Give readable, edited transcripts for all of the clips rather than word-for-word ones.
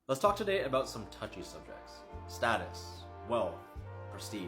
Let's talk today about some touchy subjects: status, wealth, prestige,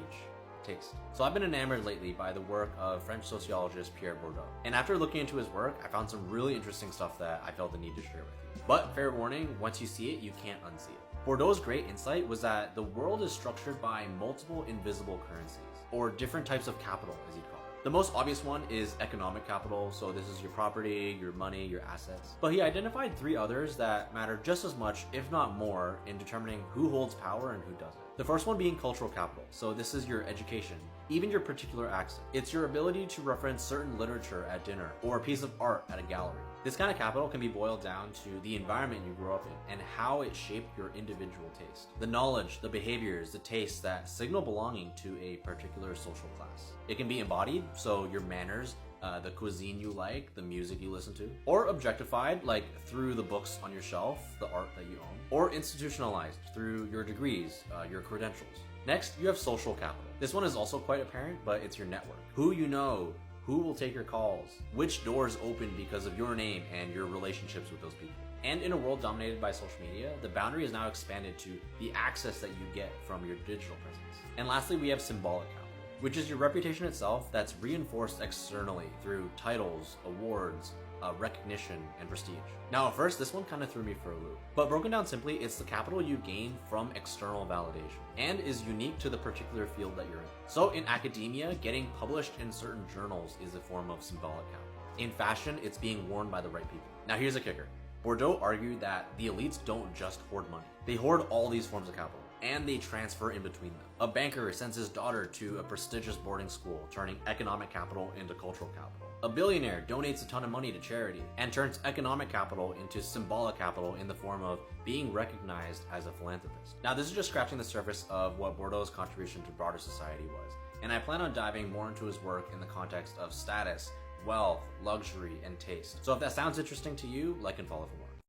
taste. So I've been enamored lately by the work of French sociologist Pierre Bourdieu. And after looking into his work, I found some really interesting stuff that I felt the need to share with you. But fair warning, once you see it, you can't unsee it. Bourdieu's great insight was that the world is structured by multiple invisible currencies, or different types of capital, as you'd call it. The most obvious one is economic capital, so this is your property, your money, your assets. But he identified three others that matter just as much, if not more, in determining who holds power and who doesn't. The first one being cultural capital, so this is your education, even your particular accent. It's your ability to reference certain literature at dinner, or a piece of art at a gallery. This kind of capital can be boiled down to the environment you grew up in and how it shaped your individual taste. The knowledge, the behaviors, the tastes that signal belonging to a particular social class. It can be embodied, so your manners, the cuisine you like, the music you listen to, or objectified, like through the books on your shelf, the art that you own, or institutionalized through your degrees, your credentials. Next, you have social capital. This one is also quite apparent, but it's your network. Who you know, who will take your calls, which doors open because of your name and your relationships with those people. And in a world dominated by social media, the boundary is now expanded to the access that you get from your digital presence. And lastly, we have symbolic capital, which is your reputation itself that's reinforced externally through titles, awards, recognition, and prestige. Now at first, this one kind of threw me for a loop. But broken down simply, it's the capital you gain from external validation and is unique to the particular field that you're in. So in academia, getting published in certain journals is a form of symbolic capital. In fashion, it's being worn by the right people. Now here's a kicker. Bourdieu argued that the elites don't just hoard money. They hoard all these forms of capital, and they transfer in between them. A banker sends his daughter to a prestigious boarding school, turning economic capital into cultural capital. A billionaire donates a ton of money to charity and turns economic capital into symbolic capital in the form of being recognized as a philanthropist. Now, this is just scratching the surface of what Bourdieu's contribution to broader society was, and I plan on diving more into his work in the context of status, wealth, luxury, and taste. So if that sounds interesting to you, like and follow for more.